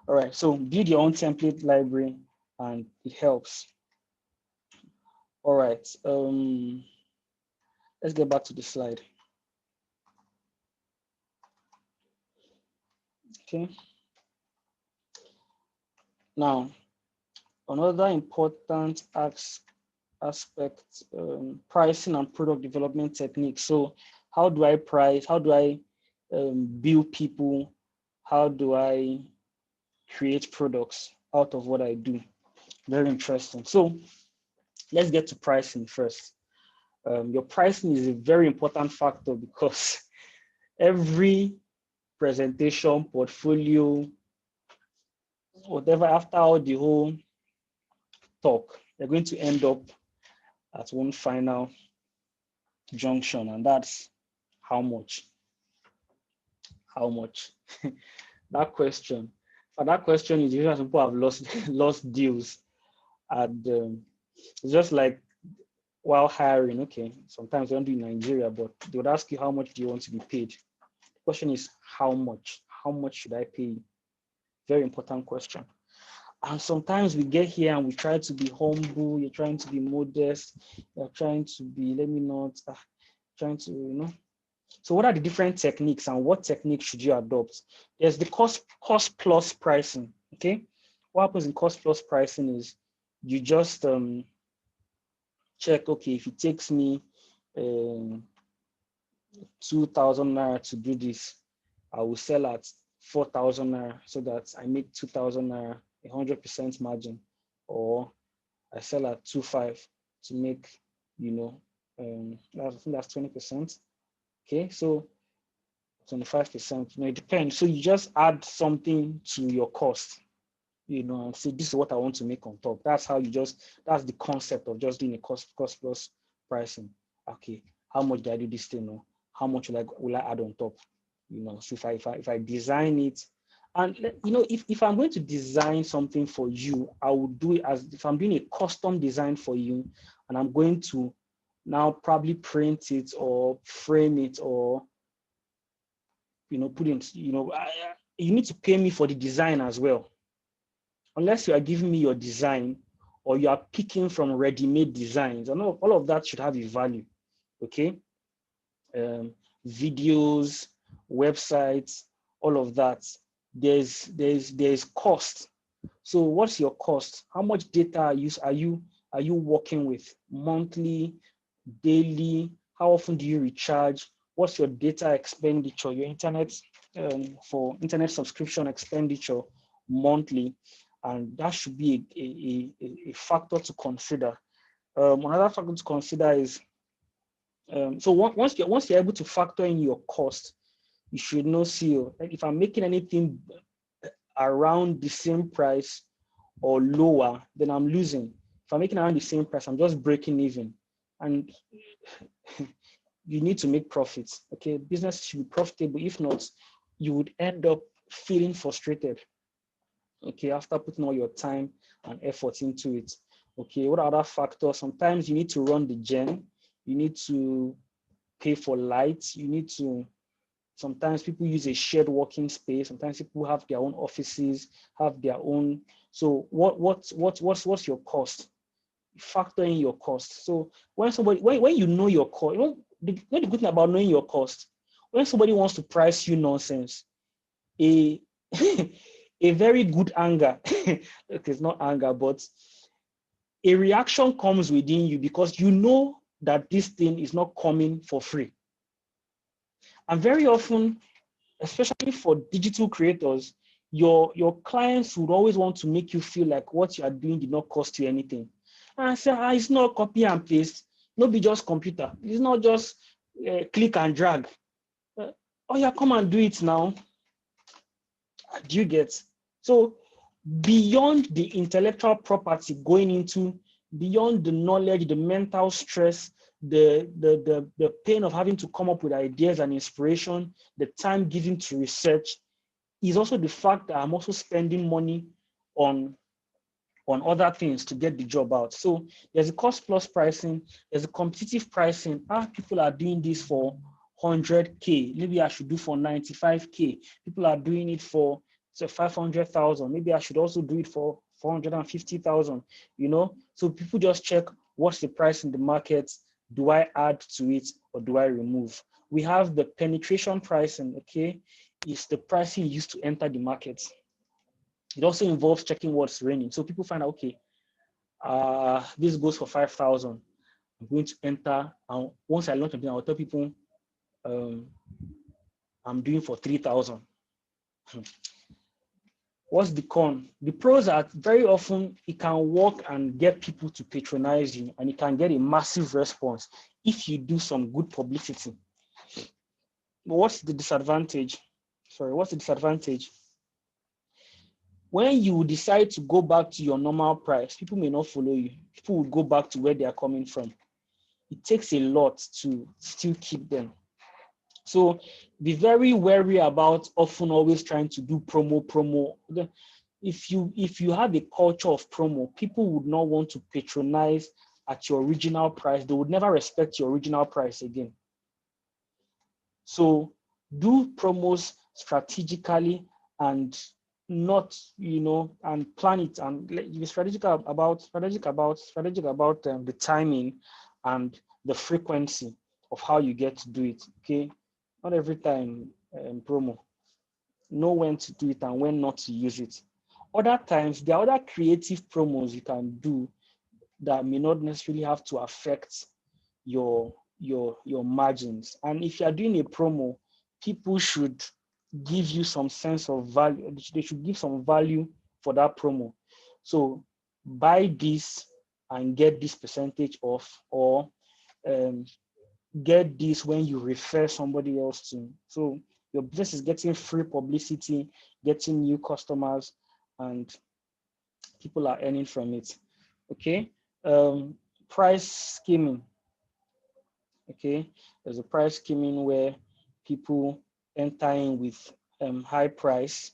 All right, so build your own template library and it helps. All right, let's get back to the slide. Okay. Now, another important aspect, pricing and product development techniques. So how do I price? How do I build people? How do I create products out of what I do? Very interesting. So let's get to pricing first. Your pricing is a very important factor because every presentation, portfolio, whatever, after all the whole talk, you're going to end up at one final junction, and that's how much. How much? That question. For that question is usually people have lost deals, and it's just like while hiring. Okay, sometimes they don't do in Nigeria, but they would ask you how much do you want to be paid. The question is how much? How much should I pay you? Very important question. And sometimes we get here and we try to be humble. You're trying to be modest. You're trying to be, let me not, trying to, So what are the different techniques and what technique should you adopt? There's the cost plus pricing, okay? What happens in cost plus pricing is you just check, okay, if it takes me 2,000 naira to do this, I will sell at 4,000 naira so that I make 2,000 naira, 100% margin, or I sell at 2,500 to make, I think that's 20%. Okay, so 25%, it depends. So you just add something to your cost, and say, this is what I want to make on top. That's how that's the concept of just doing a cost plus pricing. Okay, how much do I do this thing? Or how much will I add on top? So if I design it, and if I'm going to design something for you, I will do it as if I'm doing a custom design for you, and I'm going to now probably print it or frame it or put in, you need to pay me for the design as well. Unless you are giving me your design or you are picking from ready-made designs, and all of that should have a value. Okay, videos, websites, all of that. There's cost. So what's your cost? How much data are you working with? Monthly, daily? How often do you recharge? What's your data expenditure? Your internet for internet subscription expenditure monthly, and that should be a factor to consider. Another factor to consider is so once you're able to factor in your cost, you should know, see, if I'm making anything around the same price or lower, then I'm losing. If I'm making around the same price, I'm just breaking even. And you need to make profits. Okay, business should be profitable. If not, you would end up feeling frustrated. Okay, after putting all your time and effort into it. Okay, what are other factors? Sometimes you need to run the gen. You need to pay for lights. You need to. Sometimes people use a shared working space. Sometimes people have their own offices, have their own. So what's your cost? Factor in your cost. So when you know your cost, the good thing about knowing your cost, when somebody wants to price you nonsense, a a very good anger, it's not anger, but a reaction comes within you because you know that this thing is not coming for free. And very often, especially for digital creators, your clients would always want to make you feel like what you are doing did not cost you anything. And I say, it's not copy and paste, not be just computer. It's not just click and drag. Oh yeah, come and do it now. Do you get? So beyond the intellectual property going into, beyond the knowledge, the mental stress, the pain of having to come up with ideas and inspiration, the time given to research, is also the fact that I'm also spending money on other things to get the job out. So there's a cost plus pricing, there's a competitive pricing. People are doing this for 100K. Maybe I should do for 95K. People are doing it for So 500,000, maybe I should also do it for 450,000, you know? So people just check what's the price in the market. Do I add to it or do I remove? We have the penetration pricing, okay? It's the pricing used to enter the market. It also involves checking what's raining. So people find out, okay, this goes for 5,000. I'm going to enter, and once I launch something, I'll tell people I'm doing for 3,000. What's the con? The pros are very often it can work and get people to patronize you, and it can get a massive response if you do some good publicity. But what's the disadvantage? Sorry, what's the disadvantage? When you decide to go back to your normal price, people may not follow you. People will go back to where they are coming from. It takes a lot to still keep them. So be very wary about often always trying to do promo. If you have a culture of promo, people would not want to patronize at your original price. They would never respect your original price again. So do promos strategically and not, and plan it and be strategic about the timing and the frequency of how you get to do it. Okay, not every time promo. Know when to do it and when not to use it. Other times, there are other creative promos you can do that may not necessarily have to affect your margins. And if you are doing a promo, people should give you some sense of value. They should give some value for that promo. So buy this and get this percentage off, or get this when you refer somebody else to. So your business is getting free publicity, getting new customers, and people are earning from it. Okay. Price skimming. Okay, there's a price skimming where people enter in with high price,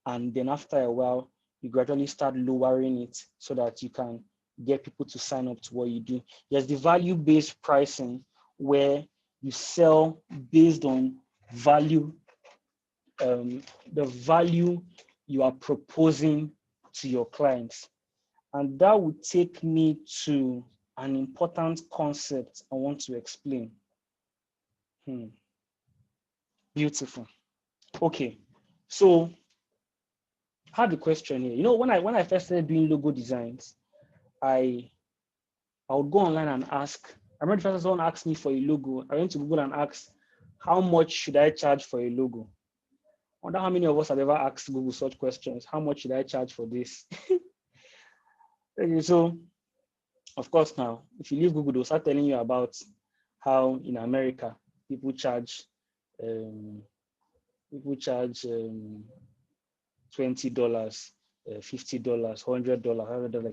and then after a while you gradually start lowering it so that you can get people to sign up to what you do. There's the value-based pricing where you sell based on value, the value you are proposing to your clients. And that would take me to an important concept I want to explain. Beautiful. Okay, so I had a question here. When I first started doing logo designs, I would go online and ask. I remember the first someone asked me for a logo. I went to Google and asked, how much should I charge for a logo? I wonder how many of us have ever asked Google such questions. How much should I charge for this? Okay, so of course now, if you leave Google, they'll start telling you about how in America people charge $20, $50, $100.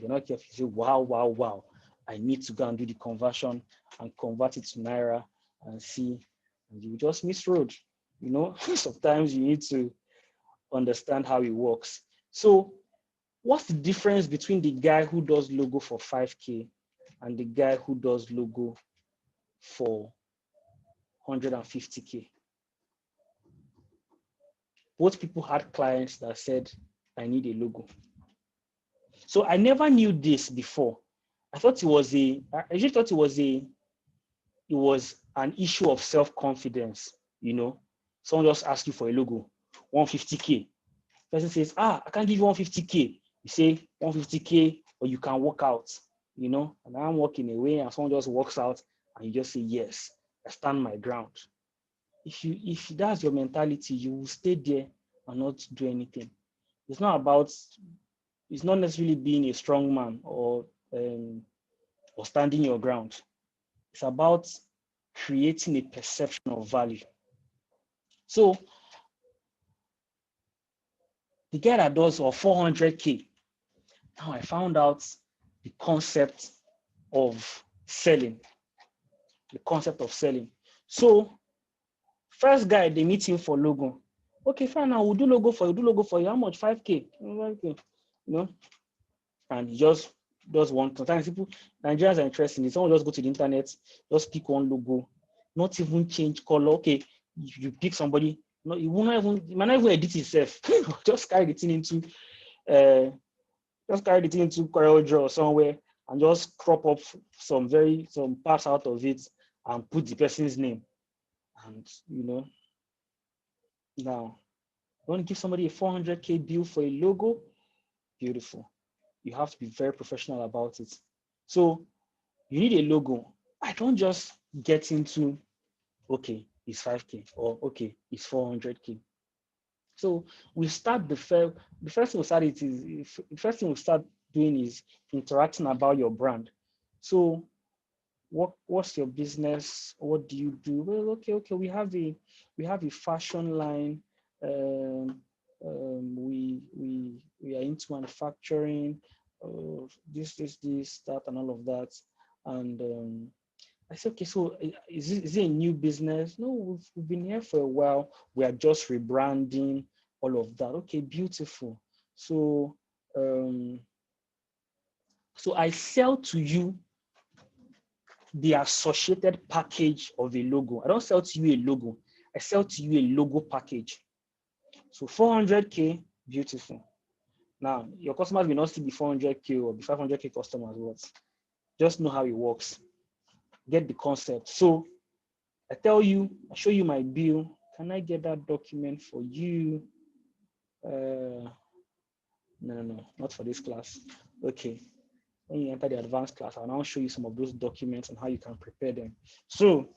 You're not careful, you say, wow. I need to go and do the conversion and convert it to Naira and see. And you just miss road. Sometimes you need to understand how it works. So what's the difference between the guy who does logo for 5K and the guy who does logo for 150K? Both people had clients that said, I need a logo. So I never knew this before. I usually thought it was an issue of self-confidence. Someone just asks you for a logo, 150K. Person says, I can't give you 150K. You say 150K, or you can walk out, and I'm walking away and someone just walks out and you just say, yes, I stand my ground. If that's your mentality, you will stay there and not do anything. It's not necessarily being a strong man or standing your ground. It's about creating a perception of value. So the guy that does 400K, now I found out the concept of selling. So first guy, they meet him for logo. Okay, fine, now we'll do logo for you. How much? 5K. And he just does one. Sometimes Nigerians are interested in it. Someone just go to the internet, just pick one logo, not even change color. Okay, you pick somebody, No, you might not even edit itself. Just carry the thing into uh CorelDRAW or somewhere and just crop up some parts out of it and put the person's name. And now you want to give somebody a 400K bill for a logo? Beautiful. You have to be very professional about it. So you need a logo. I don't just get into, okay, it's 5K or okay, it's 400K. So we start the first thing we start the first thing we start doing is interacting about your brand. So what's your business? What do you do? Well, okay, we have a fashion line. Um, we are into manufacturing, this, that, and all of that. And I said, okay, so is it a new business? No, we've been here for a while. We are just rebranding, all of that. Okay, beautiful. So so I sell to you the associated package of a logo. I don't sell to you a logo. I sell to you a logo package. So 400K, beautiful. Now, your customers may not see the 400K or the 500K customers, but just know how it works. Get the concept. So I tell you, I show you my bill. Can I get that document for you? No, not for this class. Okay. When you enter the advanced class, I'll now show you some of those documents and how you can prepare them. So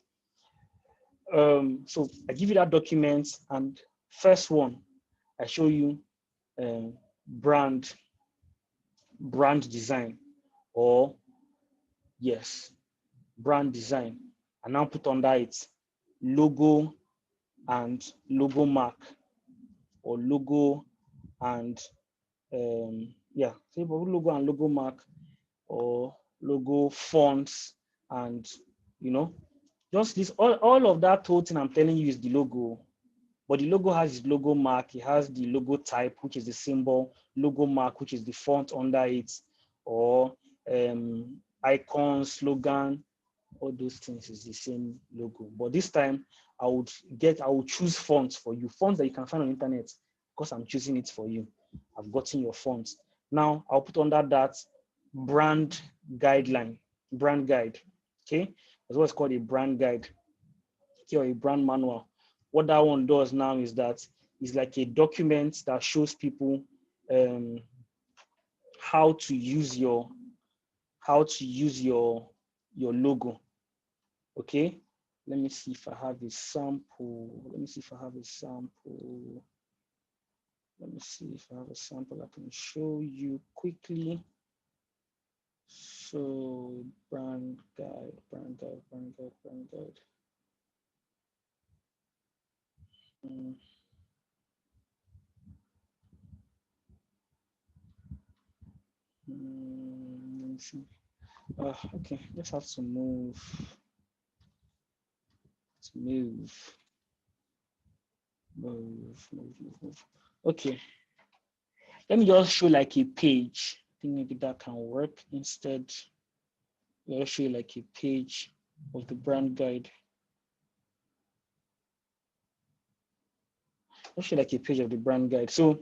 I give you that document, and first one, I show you brand design, or yes, brand design. And now put under it logo and logo mark, or logo and logo and logo mark, or logo fonts, and just this, all of that whole thing I'm telling you is the logo. But the logo has its logo mark, it has the logo type, which is the symbol, logo mark, which is the font under it, or icon, slogan, all those things is the same logo. But this time I would choose fonts for you, fonts that you can find on the internet, because I'm choosing it for you. I've gotten your fonts. Now I'll put under that brand guideline, brand guide. Okay, that's what's called a brand guide, okay, or a brand manual. What that one does now is that it's like a document that shows people how to use your logo. Okay, let me see if I have a sample. Let me see if I have a sample I can show you quickly. So brand guide. Let me see. Okay, let's have to move. Move. Okay, let me just show like a page. I think maybe that can work instead. I'll show you like a page of the brand guide. I'll show you like a page of the brand guide. So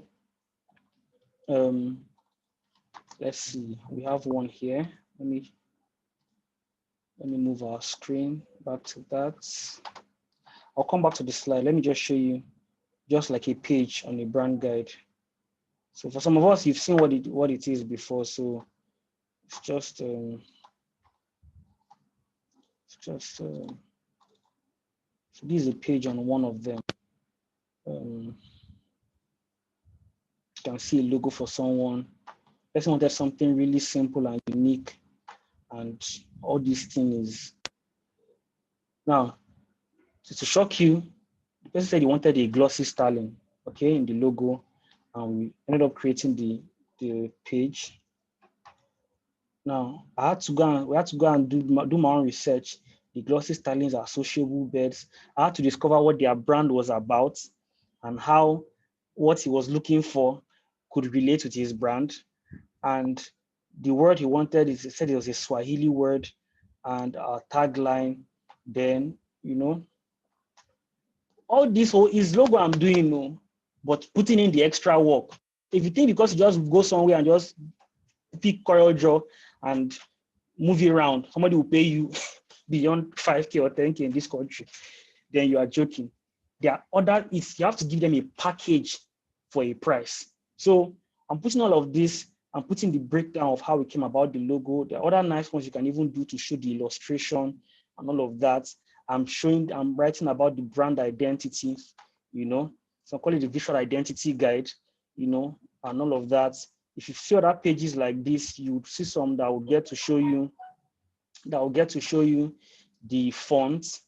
let's see, we have one here. Let me move our screen back to that. I'll come back to the slide. Let me just show you just like a page on a brand guide. So for some of us, you've seen what it is before. So it's just so this is a page on one of them. You can see a logo for someone. Let's wanted something really simple and unique, and all these things. Now, to shock you, the person said he wanted a glossy styling, okay, in the logo, and we ended up creating the page. Now, we had to go and do my own research. The glossy stylings are sociable beds. I had to discover what their brand was about and how what he was looking for could relate with his brand. And the word he wanted he said it was a Swahili word, and our tagline. Then all this whole is logo I'm doing, no, but putting in the extra work. If you think because you just go somewhere and just pick Corel Draw and move it around, somebody will pay you beyond 5K or 10K in this country, then you are joking. There are other, you have to give them a package for a price. So I'm putting all of this, I'm putting the breakdown of how it came about the logo. There are other nice ones you can even do to show the illustration and all of that. I'm writing about the brand identity, you know, so I call it the visual identity guide, you know, and all of that. If you see other pages like this, you would see some that will get to show you, the fonts,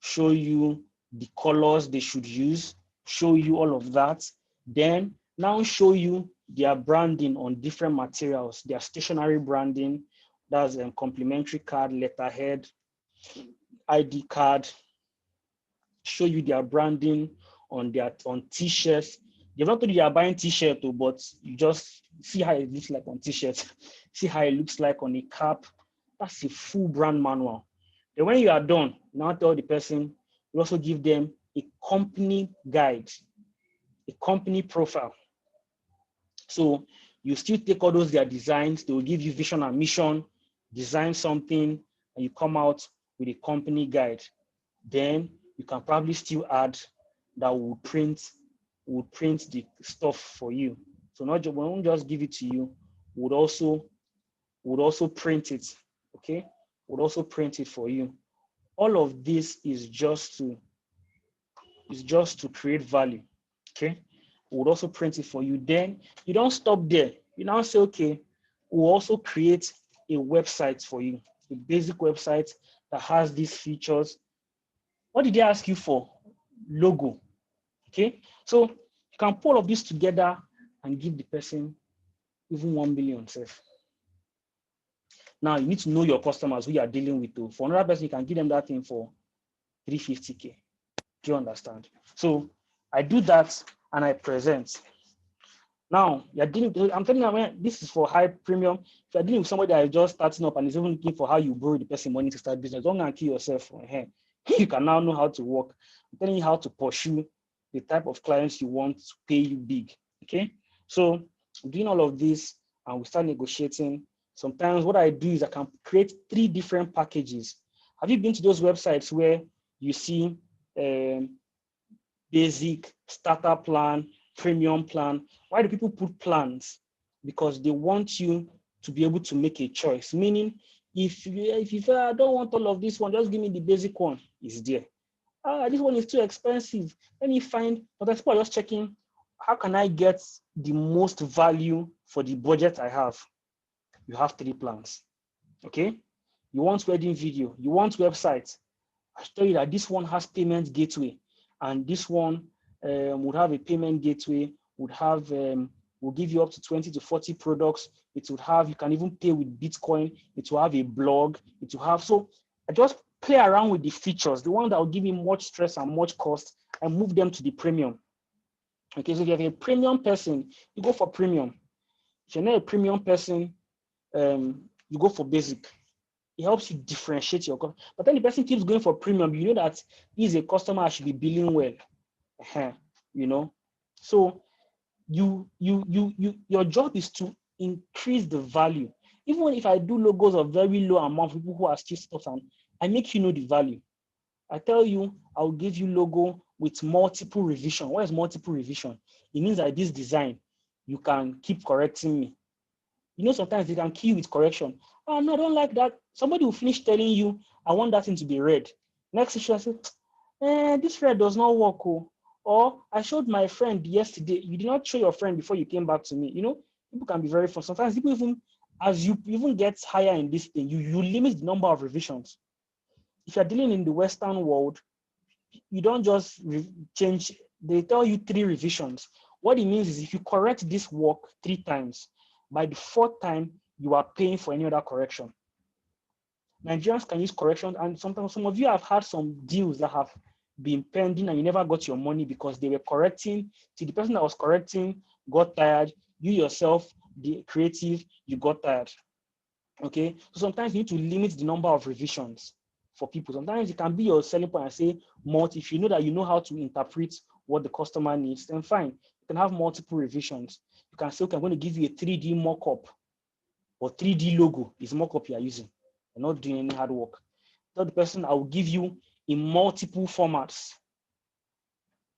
show you the colors they should use, show you all of that. Then now show you their branding on different materials, their stationary branding, that's a complimentary card, letterhead, ID card, show you their branding on t-shirts. They've not told you they are buying t-shirt, but you just see how it looks like on t-shirts, see how it looks like on a cap. That's a full brand manual. Then when you are done, now tell the person, you also give them a company guide, a company profile. So you still take all those their designs, they will give you vision and mission, design something, and you come out with a company guide. Then you can probably still add that will print the stuff for you. So not just, we won't just give it to you, would also print it. Okay, would also print it for you. All of this is just to create value. Okay, would also print it for you. Then you don't stop there. You now say, okay, we'll also create a website for you, a basic website that has these features. What did they ask you for? Logo. Okay, so you can pull all of this together and give the person even 1 million self. Now you need to know your customers who you are dealing with too. For another person, you can give them that thing for 350K. Do you understand? So I do that and I present. Now you're dealing with, I'm telling you, this is for high premium. If you're dealing with somebody that is just starting up and is even looking for how you borrow the person money to start business, don't kill yourself. You can now know how to work. I'm telling you how to pursue the type of clients you want to pay you big. Okay, so doing all of this and we start negotiating. Sometimes what I do is I can create 3 different packages. Have you been to those websites where you see basic, starter plan, premium plan? Why do people put plans? Because they want you to be able to make a choice. Meaning, if you feel I don't want all of this one, just give me the basic one. It's there. This one is too expensive. Let me find. But people are just checking, how can I get the most value for the budget I have? You have 3 plans. Okay. You want wedding video. You want websites. I tell you that this one has payment gateway, and this one would have a payment gateway, would give you up to 20 to 40 products. It would have, you can even pay with Bitcoin. It will have a blog. It will have, so I just play around with the features, the one that will give me much stress and much cost, and move them to the premium. Okay, so if you have a premium person, you go for premium. If you're not a premium person, you go for basic. It helps you differentiate your customer. But then the person keeps going for premium, you know that he's a customer I should be billing well. You know, so your job is to increase the value. Even if I do logos of very low amount for people who are still stuff, and I make you know the value. I tell you, I'll give you logo with multiple revision. What is multiple revision? It means that this design, you can keep correcting me. You know, sometimes they can kill you with correction. Oh, no, I don't like that. Somebody will finish telling you, I want that thing to be red. Next issue, I say, this red does not work. Oh. Or I showed my friend yesterday. You did not show your friend before you came back to me. You know, people can be very fun. Sometimes people even, as you even get higher in this thing, you limit the number of revisions. If you're dealing in the Western world, you don't just change. They tell you 3 revisions. What it means is if you correct this work 3 times, by the 4th time, you are paying for any other correction. Nigerians can use corrections, and sometimes some of you have had some deals that have been pending and you never got your money because they were correcting. The person that was correcting got tired. You yourself, the creative, you got tired. Okay, so sometimes you need to limit the number of revisions. for people. Sometimes it can be your selling point and say multi. If you know that you know how to interpret what the customer needs, then fine. You can have multiple revisions. You can say, okay, I'm going to give you a 3D mock-up or 3D logo is mock-up you are using. You're not doing any hard work. Tell the person, I will give you in multiple formats.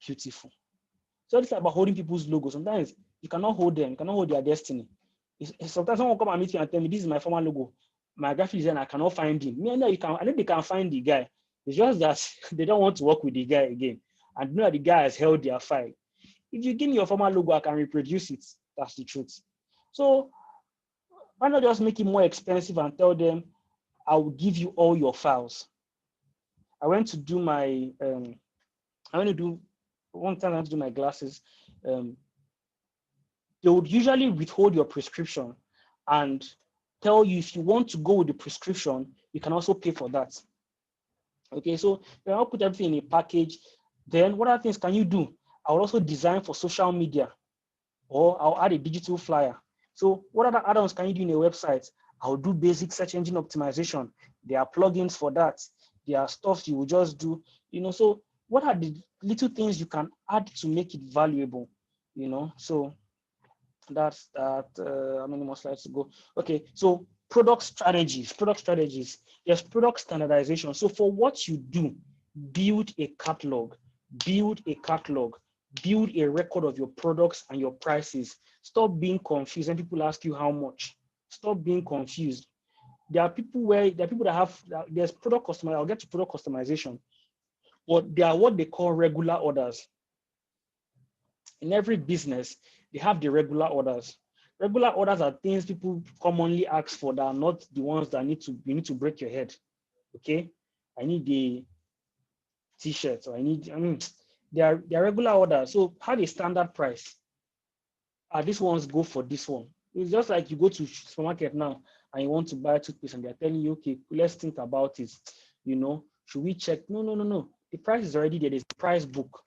Beautiful. So it's about holding people's logos. Sometimes you cannot hold them. You cannot hold their destiny. Sometimes someone will come and meet you and tell me, this is my former logo. My graphic designer, I cannot find him. Me, I know they can find the guy. It's just that they don't want to work with the guy again. And know that the guy has held their file. If you give me your former logo, I can reproduce it. That's the truth. So why not just make it more expensive and tell them, I will give you all your files. I went to do my, one time I went to do my glasses. They would usually withhold your prescription and tell you if you want to go with the prescription, you can also pay for that. Okay, so I'll put everything in a package. Then what other things can you do? I'll also design for social media, or I'll add a digital flyer. So what other add-ons can you do in a website? I'll do basic search engine optimization. There are plugins for that. There are stuff you will just do, so what are the little things you can add to make it valuable, So that's that. How many more slides to go? Okay, so product strategies. There's product standardization. So for what you do, build a catalog, build a record of your products and your prices. Stop being confused when people ask you how much. Stop being confused. There are people that have, there's product customization. I'll get to product customization, but they are what they call regular orders. In every business, they have the regular orders. Regular orders are things people commonly ask for that are not the ones that you need to break your head. Okay, I need the t-shirt, or they are regular orders. So have a standard price. These ones go for this one. It's just like you go to supermarket now and you want to buy toothpaste and they're telling you, okay, let's think about it. Should we check? No. The price is already there. There's a price book.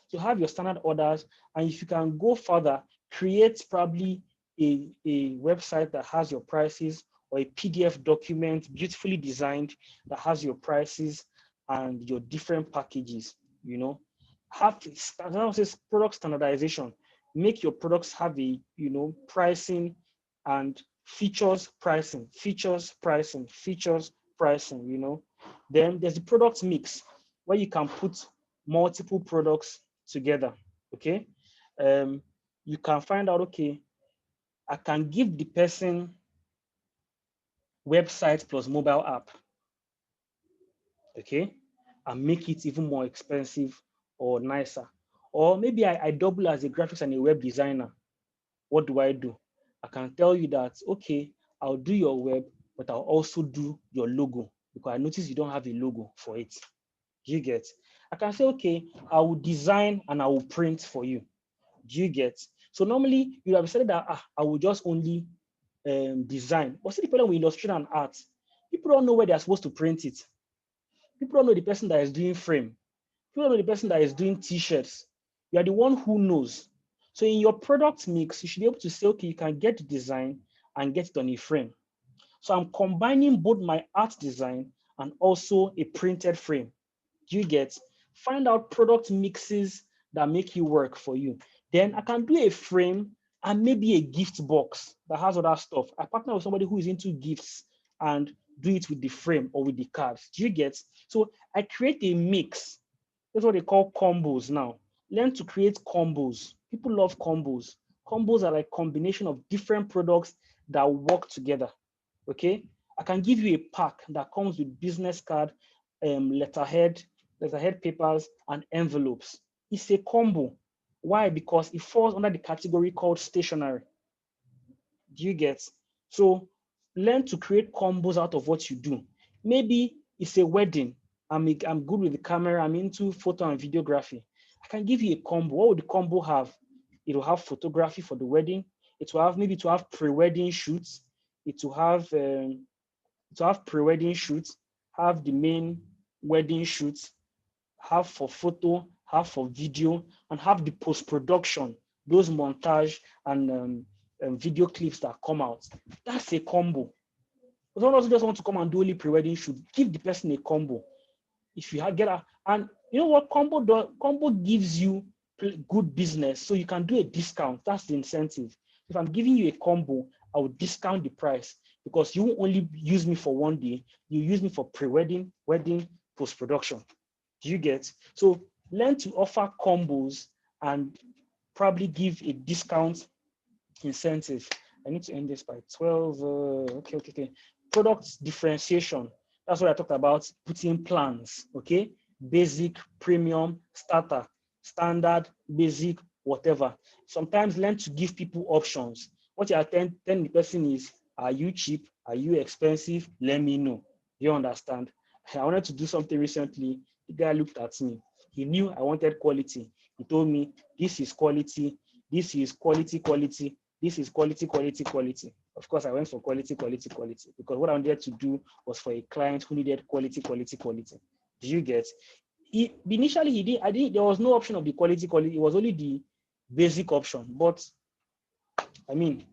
So have your standard orders, and if you can go further, create probably a website that has your prices, or a PDF document beautifully designed that has your prices and your different packages. Have product standardization. Make your products have a pricing and features pricing. Then there's the product mix, where you can put multiple products together. Okay, you can find out, okay, I can give the person website plus mobile app, okay, and make it even more expensive or nicer. Or maybe I double as a graphics and a web designer. What do? I can tell you that, okay, I'll do your web, but I'll also do your logo, because I notice you don't have a logo for it. Do you get? I can say, okay, I will design and I will print for you. Do you get? So normally you have said that I will just only design. But see, the problem with illustration and art, people don't know where they're supposed to print it. People don't know the person that is doing frame. People don't know the person that is doing t-shirts. You are the one who knows. So in your product mix, you should be able to say, okay, you can get the design and get it on a frame. So I'm combining both my art design and also a printed frame. Do you get? Find out product mixes that make you work for you. Then I can do a frame and maybe a gift box that has other stuff. I partner with somebody who is into gifts and do it with the frame or with the cards. Do you get? So I create a mix. That's what they call combos now. Learn to create combos. People love combos. Combos are like combination of different products that work together. Okay, I can give you a pack that comes with business card, letterhead papers, and envelopes. It's a combo. Why? Because it falls under the category called stationery. Do you get? So learn to create combos out of what you do. Maybe it's a wedding. I'm good with the camera. I'm into photo and videography. I can give you a combo. What would the combo have? It will have photography for the wedding. It will have pre-wedding shoots. It will have pre-wedding shoots, have the main wedding shoots, have for photo, have for video, and have the post-production, those montage and video clips that come out. That's a combo. Someone also just want to come and do only pre-wedding shoot, give the person a combo. If you get a, and you know what combo gives you good business, so you can do a discount. That's the incentive. If I'm giving you a combo, I will discount the price because you won't only use me for one day, you use me for pre-wedding, wedding, post-production. Do you get? So learn to offer combos and probably give a discount incentive. I need to end this by 12. Okay. Product differentiation. That's what I talked about. Putting plans. Okay. Basic, premium, starter, standard, basic, whatever. Sometimes learn to give people options. What you are telling the person is, are you cheap? Are you expensive? Let me know. You understand? I wanted to do something recently. The guy looked at me. He knew I wanted quality. He told me, this is quality. This is quality. This is quality. Of course, I went for quality, because what I wanted to do was for a client who needed quality. Do you get? Initially, there was no option of the quality. It was only the basic option. But I mean,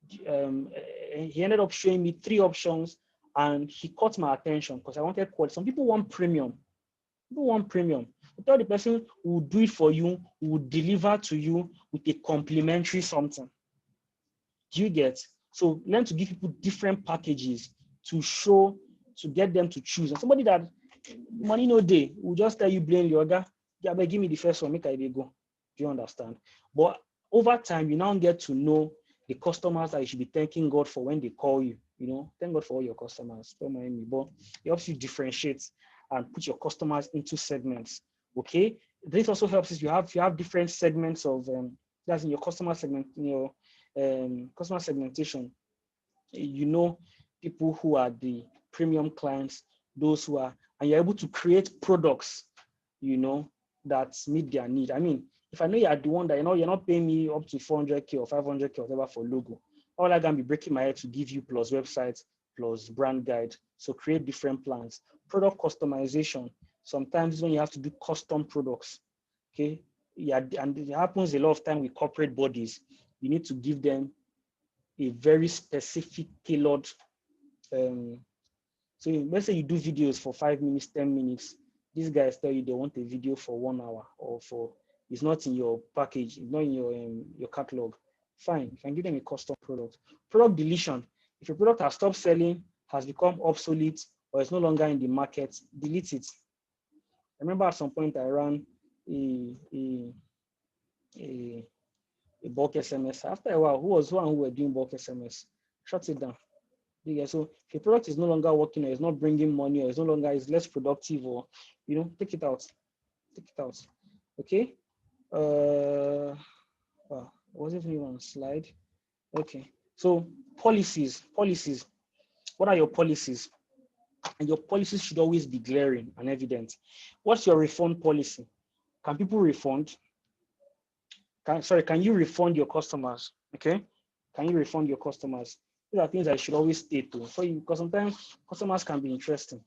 he ended up showing me 3 options, and he caught my attention because I wanted quality. Some people want premium. You tell the person who will do it for you, who will deliver to you with a complimentary something. Do you get? So learn to give people different packages to get them to choose. And somebody that money no day will just tell you plainly, Oga, yeah, but give me the first one, make I go. Do you understand? But over time, you now get to know the customers that you should be thanking God for when they call you. You know, thank God for all your customers. Don't mind me, but it helps you differentiate and put your customers into segments. Okay, this also helps if you have different segments of that's in your customer segment, in your customer segmentation. You know, people who are the premium clients, those who are, and you're able to create products, you know, that meet their need. I mean, if I know you are the one that, you know, you're not paying me up to 400K or 500K or whatever for logo, all I can be breaking my head to give you plus website, plus brand guide. So create different plans. Product customization. Sometimes when you have to do custom products, okay? Yeah, and it happens a lot of time with corporate bodies. You need to give them a very specific tailored so let's say you do videos for 5 minutes, 10 minutes. These guys tell you they want a video for 1 hour, or for, it's not in your package, it's not in your catalog. Fine, you can give them a custom product. Product deletion. If your product has stopped selling, has become obsolete, or is no longer in the market, delete it. I remember at some point I ran a bulk SMS. After a while, who were doing bulk SMS? Shut it down. Yeah, so if your product is no longer working, or is not bringing money, or is less productive, or take it out. Okay. Wasn't even on slide. Okay. So policies. What are your policies? And your policies should always be glaring and evident. What's your refund policy? Can people refund? Can you refund your customers? Okay. Can you refund your customers? These are things I should always state to, because sometimes customers can be interesting.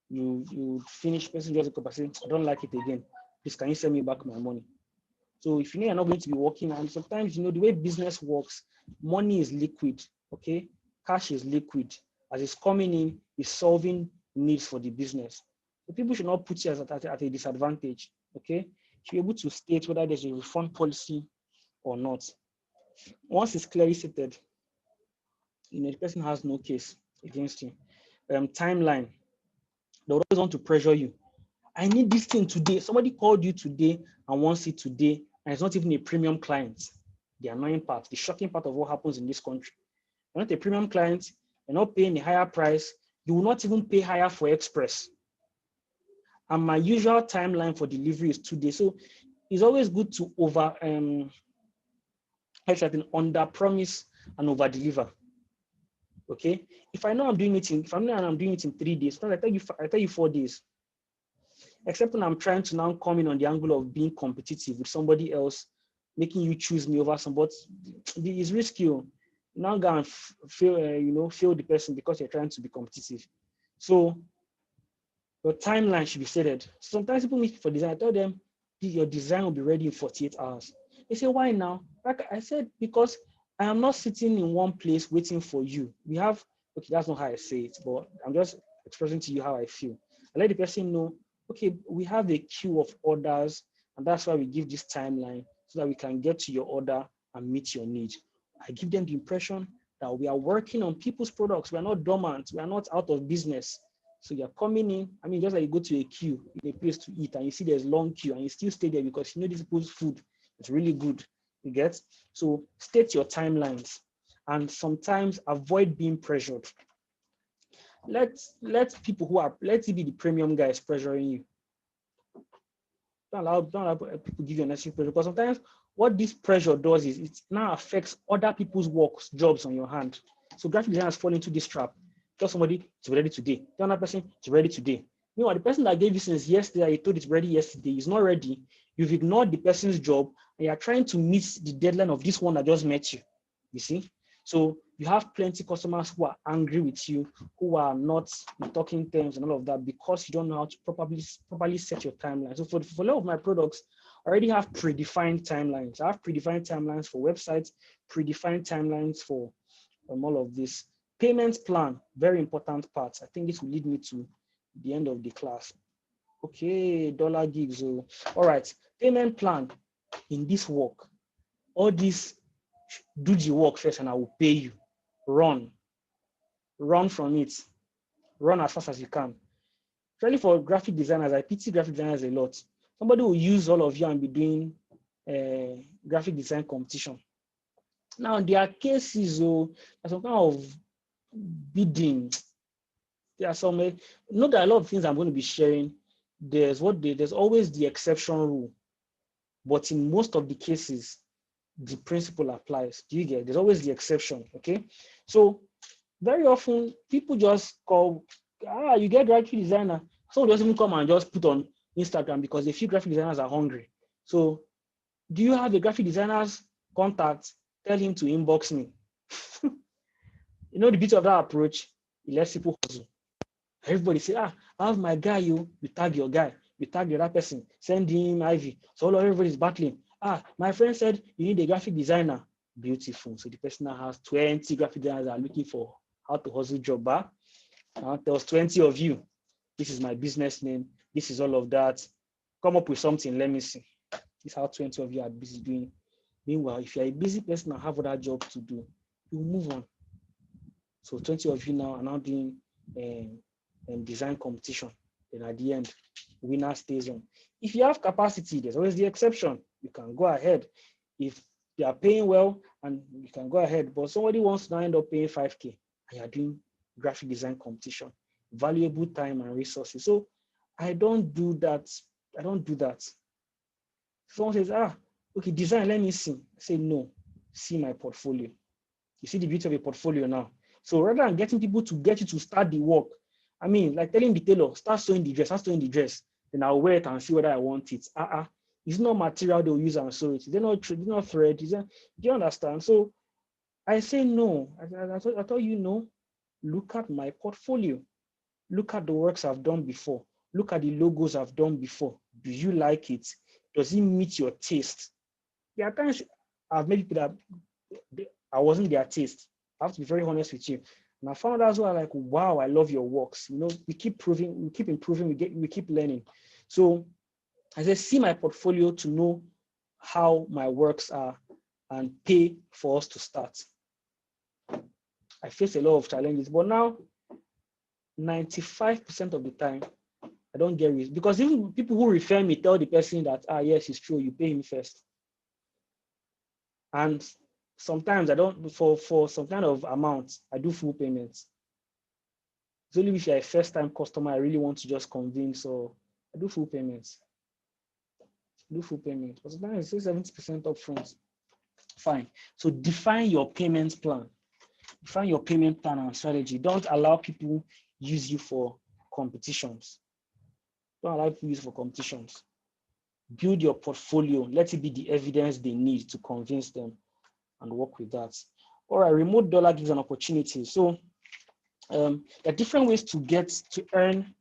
You finish, person just go back say, I don't like it again. Please, can you send me back my money? So if you know you're not going to be working, and sometimes the way business works, money is liquid. Okay, cash is liquid. As it's coming in, it's solving needs for the business. So people should not put you at a disadvantage. Okay, you should be able to state whether there's a refund policy or not. Once it's clearly stated, the person has no case against you. Timeline. They always want to pressure you. I need this thing today. Somebody called you today and wants it today, and it's not even a premium client. The annoying part, the shocking part of what happens in this country. You're not a premium client, you're not paying a higher price, you will not even pay higher for express. And my usual timeline for delivery is 2 days. So it's always good to under promise and over deliver. Okay. If I know I'm doing it in 3 days, I tell you 4 days. Except when I'm trying to now come in on the angle of being competitive with somebody else, making you choose me over somebody. It's risky. You now go and fail the person because you're trying to be competitive. So your timeline should be stated. Sometimes people meet for design. I tell them your design will be ready in 48 hours. They say, why now? Like I said, because I am not sitting in one place waiting for you. We have, okay, that's not how I say it, but I'm just expressing to you how I feel. I let the person know, okay, we have a queue of orders, and that's why we give this timeline so that we can get to your order and meet your need. I give them the impression that we are working on people's products. We are not dormant. We are not out of business. So you're coming in. I mean, just like you go to a queue in a place to eat and you see there's long queue and you still stay there because you know this people's food is really good. You get? So state your timelines and sometimes avoid being pressured. Let people who are, let it be the premium guys pressuring you. Don't allow people give you unnecessary pressure, because sometimes what this pressure does is it now affects other people's works, jobs on your hand. So graphic designers fall into this trap. Tell somebody it's ready today. Tell another person it's ready today. Meanwhile, the person that gave you since yesterday, you told it's ready yesterday, is not ready. You've ignored the person's job and you're trying to meet the deadline of this one that just met you. You see? So you have plenty of customers who are angry with you, who are not in talking terms and all of that because you don't know how to properly set your timeline. So for a lot of my products, I already have predefined timelines. I have predefined timelines for websites, predefined timelines for all of this. Payment plan, very important part. I think this will lead me to the end of the class. Okay, dollar gigs. Oh. All right, payment plan in this work. All this, do the work first and I will pay you. Run from it. Run as fast as you can. Especially for graphic designers, I pity graphic designers a lot. Somebody will use all of you and be doing graphic design competition. Now, there are cases, there's some kind of bidding. There are some, not that a lot of things I'm going to be sharing, there's always the exception rule. But in most of the cases, the principle applies. Do you get? There's always the exception, okay? So very often people just call, you get graphic designer. Someone doesn't even come and just put on Instagram because a few graphic designers are hungry. So do you have a graphic designer's contact? Tell him to inbox me. You know the beauty of that approach? It lets people hustle. Everybody say, I have my guy, you tag your guy, you tag the other person, send him Ivy. So everybody's battling. My friend said you need a graphic designer. Beautiful. So the person now has 20 graphic designers that are looking for how to hustle job. There was 20 of you. This is my business name. This is all of that. Come up with something. Let me see. This is how 20 of you are busy doing. Meanwhile, if you're a busy person and have other job to do, you move on. So 20 of you now are now doing design competition. Then at the end, winner stays on. If you have capacity, there's always the exception. You can go ahead. If they are paying well, and you can go ahead. But somebody wants to end up paying 5K, and you're doing graphic design competition, valuable time and resources. So I don't do that. I don't do that. Someone says, okay, design, let me see. I say, no, see my portfolio. You see the beauty of a portfolio now. So rather than getting people to get you to start the work, I mean, like telling the tailor, start sewing the dress, then I'll wear it and see whether I want it. It's not material they'll use and sew it. They're not thread. Do you understand? So I say no. I told you no. Look at my portfolio. Look at the works I've done before. Look at the logos I've done before. Do you like it? Does it meet your taste? There are times I've made people that I wasn't their taste. I have to be very honest with you. And I found out as well, like, wow, I love your works. You know, we keep proving, we keep improving, we keep learning. So I say, see my portfolio to know how my works are and pay for us to start. I face a lot of challenges, but now 95% of the time, I don't get it. Because even people who refer me tell the person that, yes, it's true, you pay him first. And sometimes I don't, for some kind of amount, I do full payments. It's only if you're a first-time customer, I really want to just convince, so I do full payments. But sometimes it's 70% upfront. Fine. So define your payment plan. Define your payment plan and strategy. Don't allow people use you for competitions. Don't allow people use for competitions. Build your portfolio. Let it be the evidence they need to convince them and work with that. All right, remote dollar gives an opportunity. So there are different ways to earn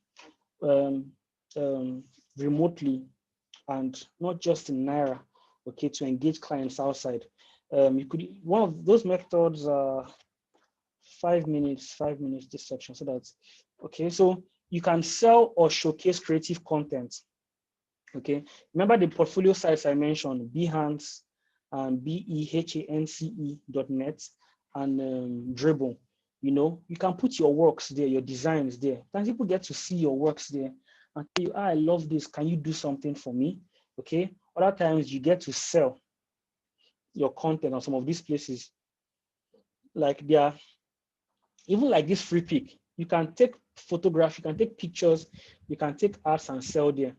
remotely and not just in Naira, okay, to engage clients outside. You could, one of those methods are 5 minutes, 5 minutes this section. So that's okay. So you can sell or showcase creative content. Okay. Remember the portfolio sites I mentioned, Behance and behance.net and Dribble. You know, you can put your works there, your designs there. Sometimes people get to see your works there and tell you, I love this. Can you do something for me? Okay. Other times you get to sell your content on some of these places. Like they are, even like this free pick, you can take photograph, you can take pictures, you can take arts and sell there.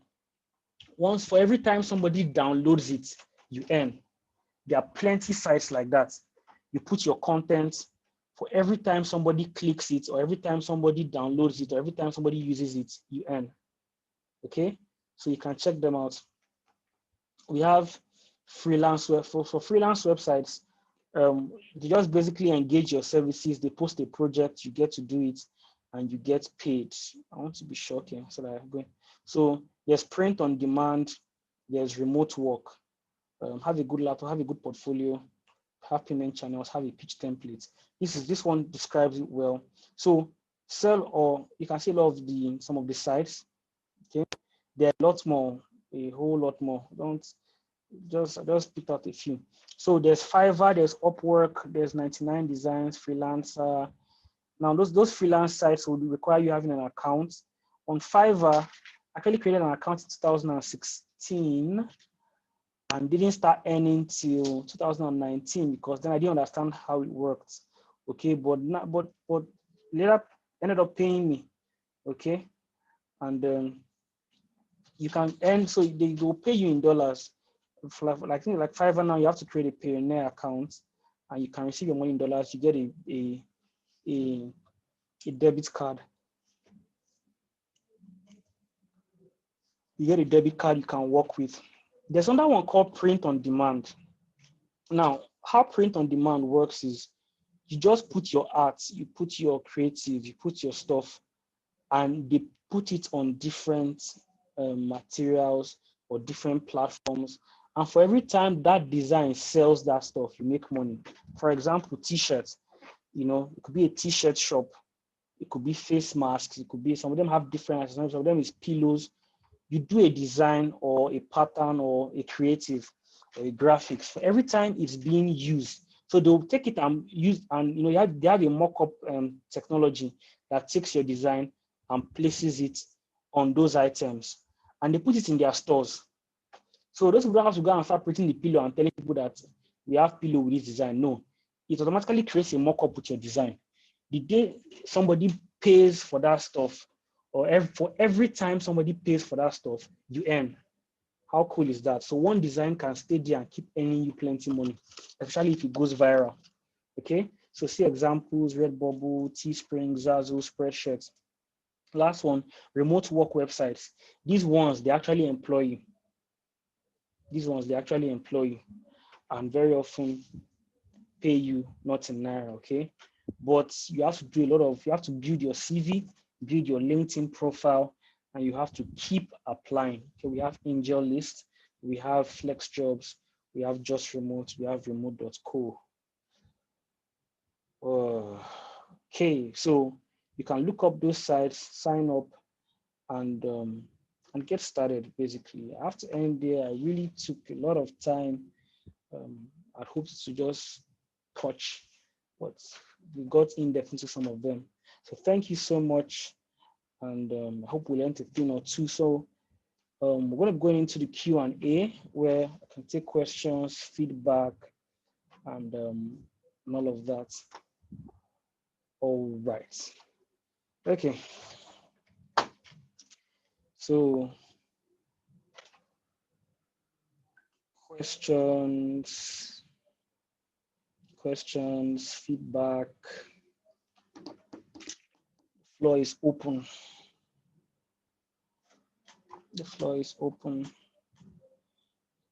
Once for every time somebody downloads it, you earn. There are plenty sites like that. You put your content, for every time somebody clicks it, or every time somebody downloads it, or every time somebody uses it, you earn. Okay, so you can check them out. We have freelance web for freelance websites. They just basically engage your services. They post a project, you get to do it, and you get paid. I want to be shocking, so that I'm going. So there's print on demand, there's remote work. Have a good laptop, have a good portfolio, have payment channels, have a pitch template. This one describes it well. So sell, or you can see a lot of some of the sites. Okay, there are lots more, a whole lot more. Don't just pick out a few. So there's Fiverr, there's Upwork, there's 99 Designs, Freelancer. Now those freelance sites will require you having an account. On Fiverr, I actually created an account in 2016 and didn't start earning till 2019 because then I didn't understand how it worked. Okay, but later ended up paying me. Okay, and you can earn, so they will pay you in dollars. For like Fiverr now, you have to create a Payoneer account, and you can receive your money in dollars. You get a debit card. You get a debit card you can work with. There's another one called print on demand. Now, how print on demand works is you just put your art, you put your creative, you put your stuff, and they put it on different materials or different platforms. And for every time that design sells that stuff, you make money. For example, t-shirts, you know, it could be a t-shirt shop, it could be face masks, it could be, some of them have different, some of them is pillows. You do a design or a pattern or a creative or a graphics, for every time it's being used. So they'll take it and use, and you know, they have a mock-up technology that takes your design and places it on those items, and they put it in their stores. So those people don't have to go and start printing the pillow and telling people that we have pillow with this design. No, it automatically creates a mock-up with your design. The day somebody pays for that stuff, or for every time somebody pays for that stuff, you earn. How cool is that? So one design can stay there and keep earning you plenty money, especially if it goes viral. Okay, so see examples: Redbubble, Teespring, Zazzle, Spreadshirt. Last one, remote work websites. These ones, they actually employ you. These ones, they actually employ you and very often pay you not in Naira, okay? But you have to do a lot of, you have to build your CV, build your LinkedIn profile, and you have to keep applying. Okay, we have Angel List, we have Flex Jobs, we have Just Remote, we have remote.co. Okay, so you can look up those sites, sign up, and get started. Basically, I have to end there. I really took a lot of time. I hope to just touch, but we got in depth into some of them. So thank you so much, and I hope we learned a thing or two. So we're going to go into the Q&A where I can take questions, feedback, and all of that. All right. Okay. So questions, feedback. The floor is open. The floor is open.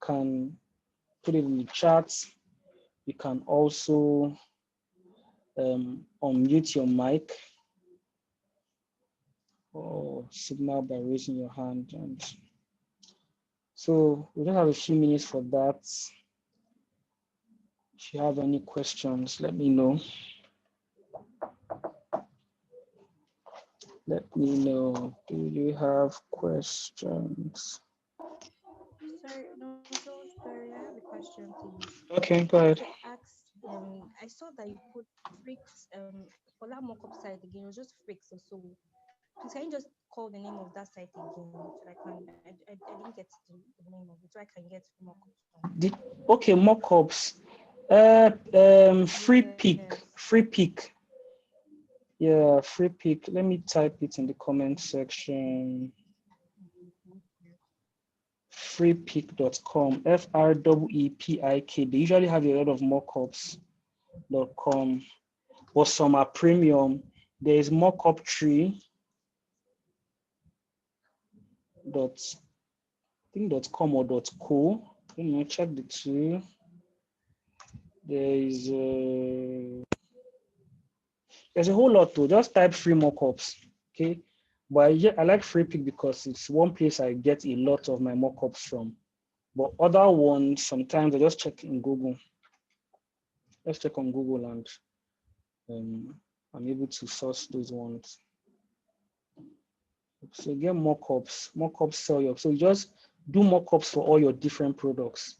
Can put it in the chat. You can also unmute your mic or signal by raising your hand. And so we don't have a few minutes for that. If you have any questions, let me know. Let me know. Do you have questions? Sorry, no, so sorry. I have a question, please. Okay, I go wanted ahead. to ask. I saw that you put freaks. For that mockup site again, it was just freaks or so. Please, can you just call the name of that site again so I can? I didn't get the name of it, so I can get mockups on it. Did, okay, mockups. Free Yes. pick, free pick. Yeah, free pick. Let me type it in the comment section. Freepik.com, FREEPIK. They usually have a lot of mockups.com, but some are premium. There is mockup tree dot I think .com or .co. Check the two. There is there's a whole lot to just type free mockups. Okay. But I like Freepik because it's one place I get a lot of my mockups from. But other ones, sometimes I just check in Google. Let's check on Google and I'm able to source those ones. So get mockups. Mockups sell your. So you just do mockups for all your different products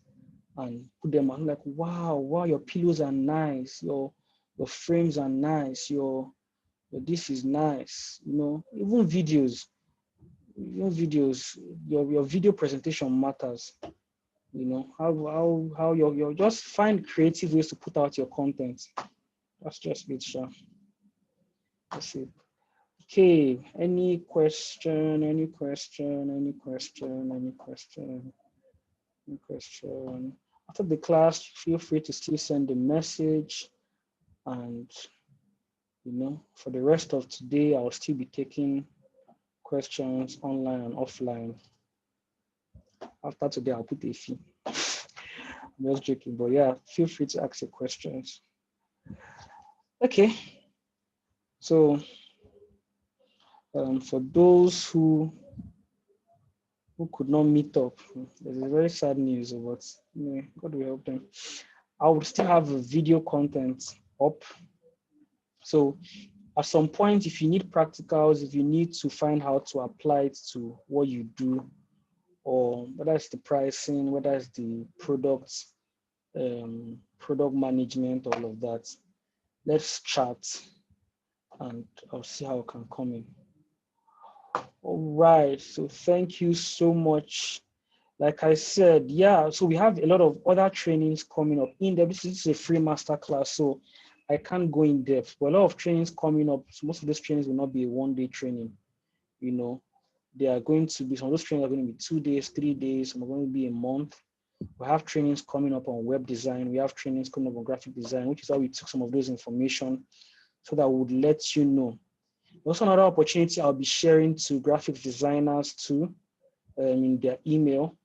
and put them on. Like, wow, your pillows are nice. Your frames are nice. Your this is nice. Even videos. Your video presentation matters. How your just find creative ways to put out your content. That's just it, sure. That's it. Okay, any question, any question, any question, any question, any question. After the class, feel free to still send a message. And, for the rest of today, I'll still be taking questions online and offline. After today, I'll put a fee. I'm just joking, but yeah, feel free to ask your questions. Okay, so for those who could not meet up. There's a very sad news, but God will help them. I would still have a video content up. So at some point, if you need practicals, if you need to find how to apply it to what you do, or whether it's the pricing, whether it's the products, product management, all of that, let's chat and I'll see how I can come in. All right. So thank you so much. Like I said, yeah, so we have a lot of other trainings coming up in there. This is a free master class, so I can't go in depth, but a lot of trainings coming up. So most of those trainings will not be a one-day training, you know. They are going to be, some of those trainings are going to be 2 days, 3 days, some are going to be a month. We have trainings coming up on web design. We have trainings coming up on graphic design, which is how we took some of those information so that we would let you know. Also, another opportunity I'll be sharing to graphic designers too in their email.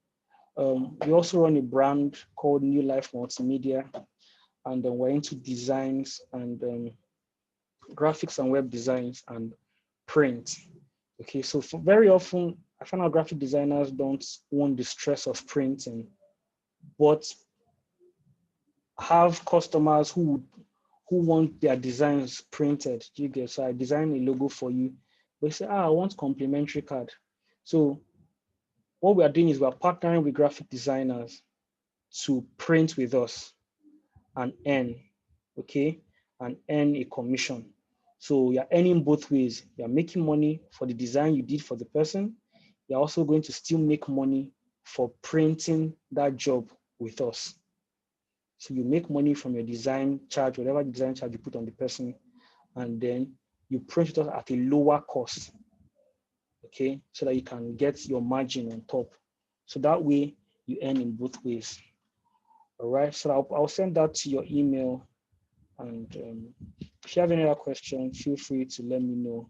We also run a brand called Nulife Multimedia, and we're into designs and graphics and web designs and print. Okay, so very often I find out graphic designers don't want the stress of printing, but have customers who want their designs printed. Do you get? So I design a logo for you, but you say, I want complimentary card. So what we are doing is we're partnering with graphic designers to print with us and earn, okay, and earn a commission. So you're earning both ways. You're making money for the design you did for the person. You're also going to still make money for printing that job with us. So you make money from your design charge, whatever design charge you put on the person, and then you print it at a lower cost, okay, so that you can get your margin on top. So that way you earn in both ways. All right, so I'll send that to your email. And if you have any other questions, feel free to let me know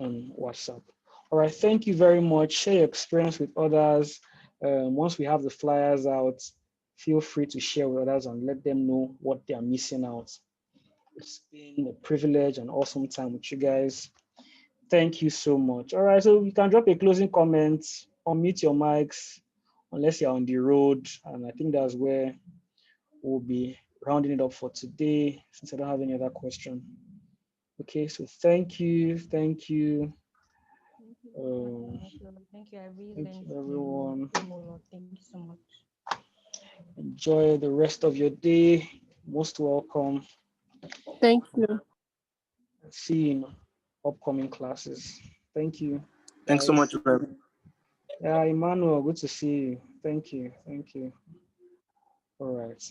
on WhatsApp. All right, thank you very much. Share your experience with others. Once we have the flyers out, feel free to share with others and let them know what they are missing out. It's been a privilege and awesome time with you guys. Thank you so much. All right, so you can drop a closing comment, unmute your mics, unless you're on the road. And I think that's where we'll be rounding it up for today since I don't have any other question. Okay, so thank you, thank you. Thank you so much, Um, Michael. Thank you. I really thank learned you, from everyone. you a lot. Thank you so much. Enjoy the rest of your day. Most welcome. Thank you. See you in upcoming classes. Thank you. Thanks so Bye. much, Rev. Yeah, Emmanuel, good to see you. Thank you. Thank you. All right.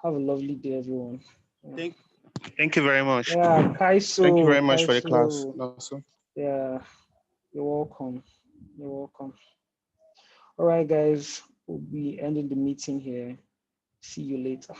Have a lovely day, everyone. Yeah, Thank, thank you very much. yeah, Thank you Kaiso, very much for the class. Kaiso. Also. Yeah, you're welcome. You're welcome. All right, guys, we'll be ending the meeting here. See you later.